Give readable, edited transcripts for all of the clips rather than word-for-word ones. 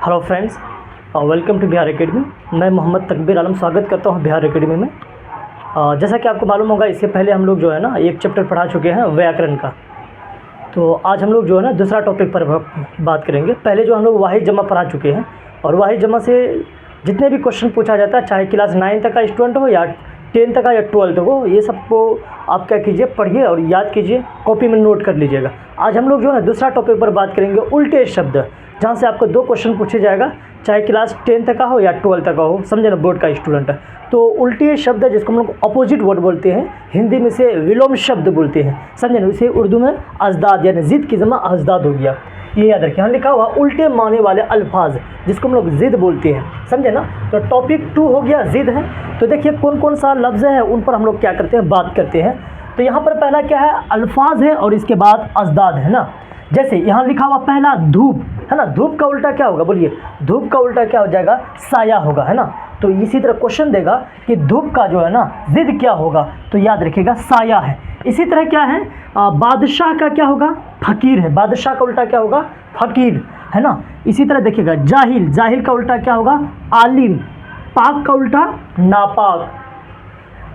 Hello friends, welcome to Bihar academy. मैं मोहम्मद तकबीर आलम स्वागत करता हूं बिहार एकेडमी में। जैसा कि आपको मालूम होगा, इससे पहले हम लोग जो है ना एक चैप्टर पढ़ा चुके हैं व्याकरण का। तो आज हम लोग जो है ना दूसरा टॉपिक पर बात करेंगे। पहले जो हम लोग वाहिद जमा पढ़ा चुके हैं, और वाहिद जमा से जितने भी क्वेश्चन पूछा जाता है, चाहे क्लास 9 तक का स्टूडेंट हो या 10 तक का या 12 तक हो, ये सबको आप क्या कीजिए, पढ़िए और याद कीजिए, कॉपी में नोट कर लीजिएगा। आज हम लोग जो है ना दूसरा टॉपिक पर बात करेंगे उल्टे शब्द, जहाँ से आपको 2 क्वेश्चन पूछे जाएगा, चाहे क्लास 10 तक का हो या 12 तक का हो, समझे ना, बोर्ड का स्टूडेंट है। तो उल्टे शब्द है जिसको हम लोग अपोजिट वर्ड बोलते हैं, हिंदी में से विलोम शब्द बोलते हैं, समझे ना। इसे उर्दू में अजदाद यानी ज़िद की जमा अजदाद हो गया, ये याद रखिए। यहाँ लिखा हुआ उल्टे माने वाले अल्फाज, जिसको हम लोग ज़िद बोलते हैं, समझे ना। तो टॉपिक 2 हो गया ज़िद है। तो देखिए कौन कौन सा लफ्ज़ है, उन पर हम लोग क्या करते हैं, बात करते हैं। तो यहाँ पर पहला क्या है, अल्फाज है, और इसके बाद अजदाद है ना। जैसे यहाँ लिखा हुआ पहला धूप है ना, धूप का उल्टा क्या होगा, बोलिए। धूप का उल्टा क्या हो जाएगा, साया होगा, है ना। तो इसी तरह क्वेश्चन देगा कि धूप का जो है ना ज़िद क्या होगा, तो याद रखिएगा साया है। इसी तरह क्या है, बादशाह का क्या होगा, फकीर है। बादशाह का उल्टा क्या होगा, फकीर, है ना। इसी तरह देखिएगा जाहिल, जाहिल का उल्टा क्या होगा, आलिम। पाक का उल्टा नापाक।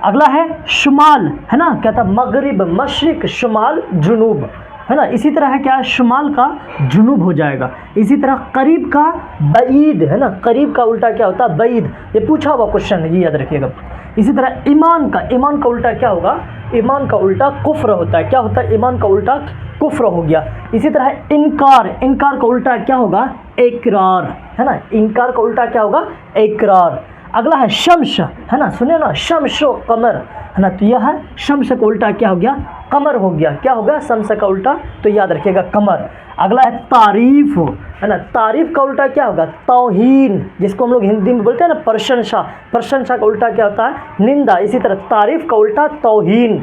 अगला है शुमाल, है ना, क्या था, मगरिब, मशरिक, शुमाल, जुनूब, है ना। इसी तरह है क्या, शुमाल का जुनूब हो जाएगा। इसी तरह करीब का बईद, है ना, करीब का उल्टा क्या होता है, बईद। ये पूछा हुआ क्वेश्चन है, ये याद रखिएगा। इसी तरह ईमान का उल्टा क्या होगा, ईमान का उल्टा कुफ्र होता है। क्या होता है, ईमान का उल्टा कुफ्र हो गया। इसी तरह इनकार का उल्टा क्या होगा, इकरार, है ना। इनकार का उल्टा क्या होगा, इकरार। अगला है शम्स, है ना, सुनिए ना, शम्स व कमर, है ना। तो यह है शम्स का उल्टा क्या हो गया, कमर हो गया। क्या होगा, शम्स का उल्टा, तो याद रखिएगा कमर। अगला है तारीफ, है ना। तारीफ का उल्टा क्या होगा, तौहीन, जिसको हम लोग हिंदी में बोलते हैं ना प्रशंसा। प्रशंसा का उल्टा क्या होता है, निंदा। इसी तरह तारीफ का उल्टा तौहीन।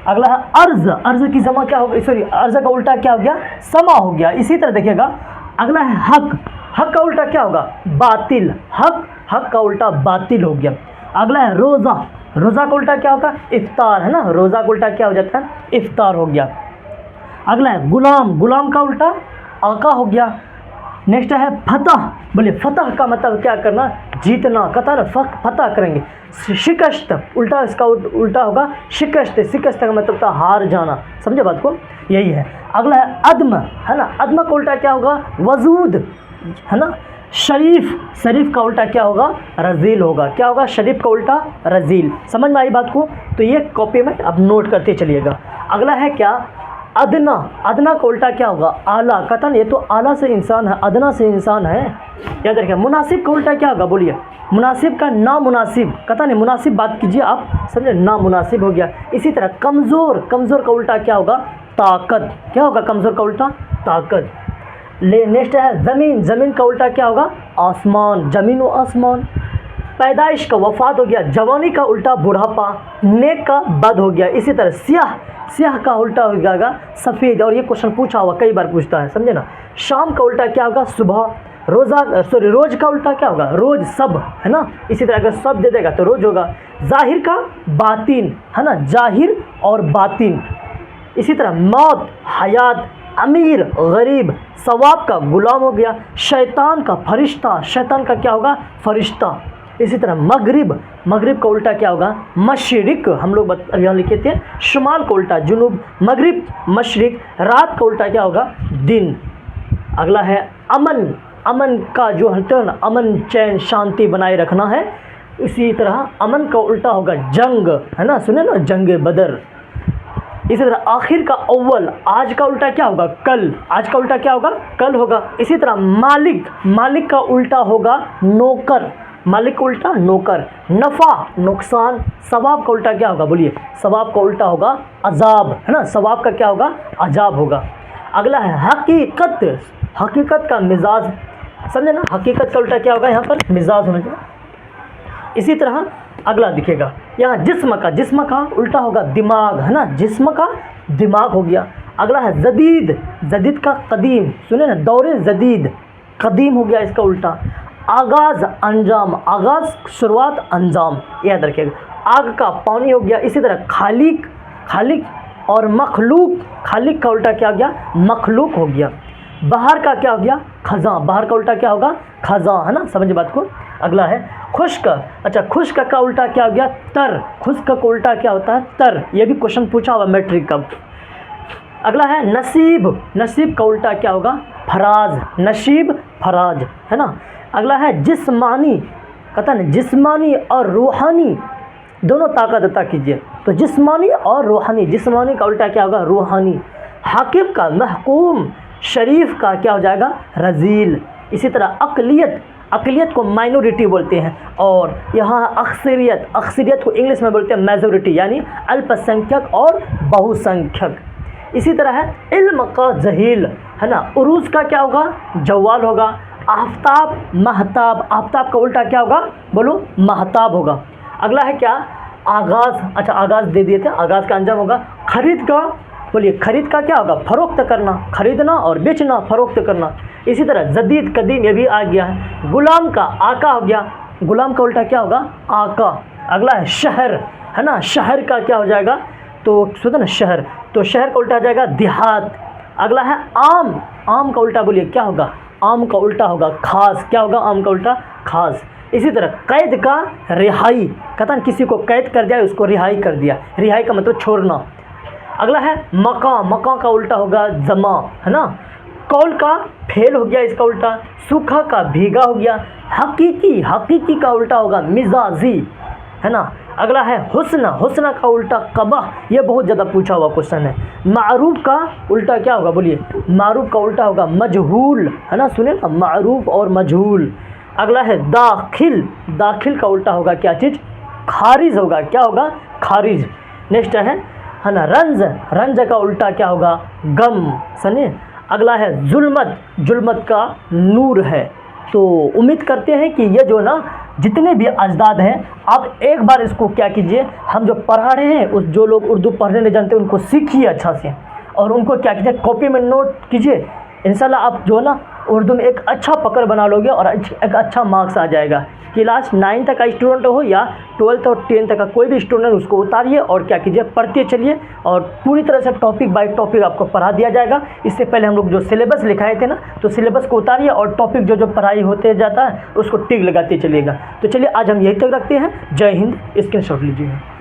अगला है अर्ज की जमा क्या होगा, सॉरी, अर्ज का उल्टा क्या हो गया, समा हो गया। इसी तरह देखिएगा अगला है हक का उल्टा क्या होगा, बातिल। हक का उल्टा बातिल हो गया। अगला है रोज़ा का उल्टा क्या होगा, इफ्तार, है ना। रोज़ा का उल्टा क्या हो जाता है, इफ्तार हो गया। अगला है गुलाम का उल्टा आका हो गया। नेक्स्ट है फतह, बोलिए फतह का मतलब क्या करना, जीतना, कथा ना, फतह करेंगे। शिकस्त उल्टा, इसका उल्टा होगा शिकस्त का मतलब था हार जाना, समझे बात को, यही है। अगला है अदम, है ना। अदम का उल्टा क्या होगा, वजूद, है ना। शरीफ का उल्टा क्या होगा, रजील होगा। क्या होगा, शरीफ का उल्टा रजील। समझ में आई बात को, तो ये कॉपी में अब नोट करते चलिएगा। अगला है क्या, अदना का उल्टा क्या होगा, आला। कथन, ये तो आला से इंसान है, अदना से इंसान है, याद रखिए। मुनासिब का उल्टा क्या होगा, बोलिए। मुनासिब का नामुनासिब, कथन है, मुनासिब बात कीजिए आप, समझे, नामुनासिब हो गया। इसी तरह कमज़ोर का उल्टा क्या होगा, ताकत। क्या होगा, कमज़ोर का उल्टा ताकत। नेक्स्ट है ज़मीन का उल्टा क्या होगा, आसमान, ज़मीन व आसमान। पैदाइश का वफ़ात हो गया। जवानी का उल्टा बुढ़ापा। नेक का बद हो गया। इसी तरह स्याह का उल्टा हो जाएगा सफ़ेद, और ये क्वेश्चन पूछा हुआ, कई बार पूछता है, समझे ना। शाम का उल्टा क्या होगा, सुबह। रोज़ का उल्टा क्या होगा, रोज़, सब, है ना। इसी तरह अगर सब दे देगा तो रोज़ होगा। ज़ाहिर का बातिन, है ना, ज़ाहिर और बातिन। इसी तरह मौत, हयात, अमीर, गरीब। सवाब का गुलाम हो गया। शैतान का फरिश्ता, शैतान का क्या होगा, फरिश्ता। इसी तरह मगरिब का उल्टा क्या होगा, मशरिक, हम लोग यहाँ लिखे थे। शुमाल का उल्टा जुनूब, मगरिब, मशरिक। रात का उल्टा क्या होगा, दिन। अगला है अमन का जो हटन, अमन, चैन, शांति बनाए रखना है। इसी तरह अमन का उल्टा होगा जंग, है ना, सुने ना, जंग बदर। इसी तरह आखिर का अव्वल, आज का उल्टा क्या होगा, कल। आज का उल्टा क्या होगा, कल होगा। इसी तरह मालिक का उल्टा होगा नौकर, मालिक का उल्टा नौकर। नफ़ा, नुकसान। सवाब का उल्टा क्या होगा, बोलिए। सवाब का उल्टा होगा अजाब, है ना। सवाब का क्या होगा, अजाब होगा। अगला है हकीकत का मिजाज, समझे ना। हकीकत का उल्टा क्या होगा, यहाँ पर मिजाज होना चाहिए। इसी तरह अगला दिखेगा यहाँ जिस्म का उल्टा होगा दिमाग, है ना। जिस्म का दिमाग हो गया। अगला है जदीद का कदीम, सुने ना, दौरे जदीद, कदीम हो गया इसका उल्टा। आगाज़, अंजाम, आगाज़ शुरुआत, अंजाम, याद रखिएगा। आग का पानी हो गया। इसी तरह खालिक और मखलूक, खालिक का उल्टा क्या हो गया, मखलूक हो गया। बहार का क्या हो गया? खज़ां। बहार का उल्टा क्या होगा? खज़ां, है ना, समझ बात को। अगला है खुश्क। अच्छा, खुश्क का उल्टा क्या हो गया? तर। खुश्क का उल्टा क्या होता है? तर। ये भी क्वेश्चन पूछा हुआ मैट्रिक का। अगला है नसीब। नसीब का उल्टा क्या होगा? फराज। नसीब, फराज, है ना। अगला है जिस्मानी। कहता है जिस्मानी और रूहानी दोनों ताकत अता कीजिए, तो जिस्मानी और रूहानी, जिस्मानी का उल्टा क्या होगा? रूहानी। हाकिम का महकूम, शरीफ का क्या हो जाएगा? रजील। इसी तरह अक़लियत, अक़लियत को माइनॉरिटी बोलते हैं, और यहाँ अक्सरियत, अक्सरियत को इंग्लिश में बोलते हैं मेजॉरिटी, यानी अल्पसंख्यक और बहुसंख्यक। इसी तरह है इल्म का जहील, है ना। उरूज का क्या होगा? जवाल होगा। आफ्ताब, महताब। आफ्ताब का उल्टा क्या होगा? बोलो, महताब होगा। अगला है क्या? आगाज़। अच्छा, आगाज़ दे दिए थे, आगाज़ का अंजाम होगा खरीद का। बोलिए, खरीद का क्या होगा? फरोख्त करना, खरीदना और बेचना, फरोख्त करना। इसी तरह जदीद, कदीम, ये भी आ गया है। गुलाम का आका हो गया। गुलाम का उल्टा क्या होगा? आका। अगला है शहर, है ना। शहर का क्या हो जाएगा? तो सुनो ना, शहर, तो शहर का उल्टा हो जाएगा देहात। अगला है आम। आम का उल्टा बोलिए क्या होगा? आम का उल्टा होगा खास। क्या होगा? आम का उल्टा खास। इसी तरह कैद का रिहाई। कहता है किसी को कैद कर दिया, उसको रिहाई कर दिया। रिहाई का मतलब छोड़ना। अगला है मका। मका का उल्टा होगा जमा, है ना। कौल का फेल हो गया, इसका उल्टा। सूखा का भीगा हो गया। हकीकी, हकीकी का उल्टा होगा मिजाजी, है ना। अगला है हुस्न। हुस्न का उल्टा कबह। ये बहुत ज़्यादा पूछा हुआ क्वेश्चन है। मारूफ का उल्टा क्या होगा? बोलिए, मारूफ का उल्टा होगा मजहूल, है ना। सुने ना, मारूफ और मजहूल। अगला है दाखिल। दाखिल का उल्टा होगा क्या चीज़? खारिज होगा। क्या होगा? खारिज। नेक्स्ट है ना रंज। रंज का उल्टा क्या होगा? गम, सुनिए। अगला है जुल्मत। जुल्मत का नूर है। तो उम्मीद करते हैं कि ये जो ना जितने भी अजदाद हैं, आप एक बार इसको क्या कीजिए, हम जो पढ़ा रहे हैं, उस जो लोग उर्दू पढ़ने नहीं जानते उनको सीखिए अच्छा से, और उनको क्या कीजिए, कॉपी में नोट कीजिए। इंशाल्लाह आप जो ना उर्दू में एक अच्छा पकड़ बना लोगे और एक अच्छा मार्क्स आ जाएगा। क्लास 9 तक का स्टूडेंट हो या 12th और 10th तक का कोई भी स्टूडेंट, उसको उतारिए और क्या कीजिए, पढ़ते चलिए, और पूरी तरह से टॉपिक बाय टॉपिक आपको पढ़ा दिया जाएगा। इससे पहले हम लोग जो सिलेबस लिखाए थे ना, तो सिलेबस को उतारिए और टॉपिक जो जो पढ़ाई होते जाता है उसको टिक लगाते चलिएगा। तो चलिए आज हम यहीं तक रखते हैं। जय हिंद। स्क्रीनशॉट लीजिए।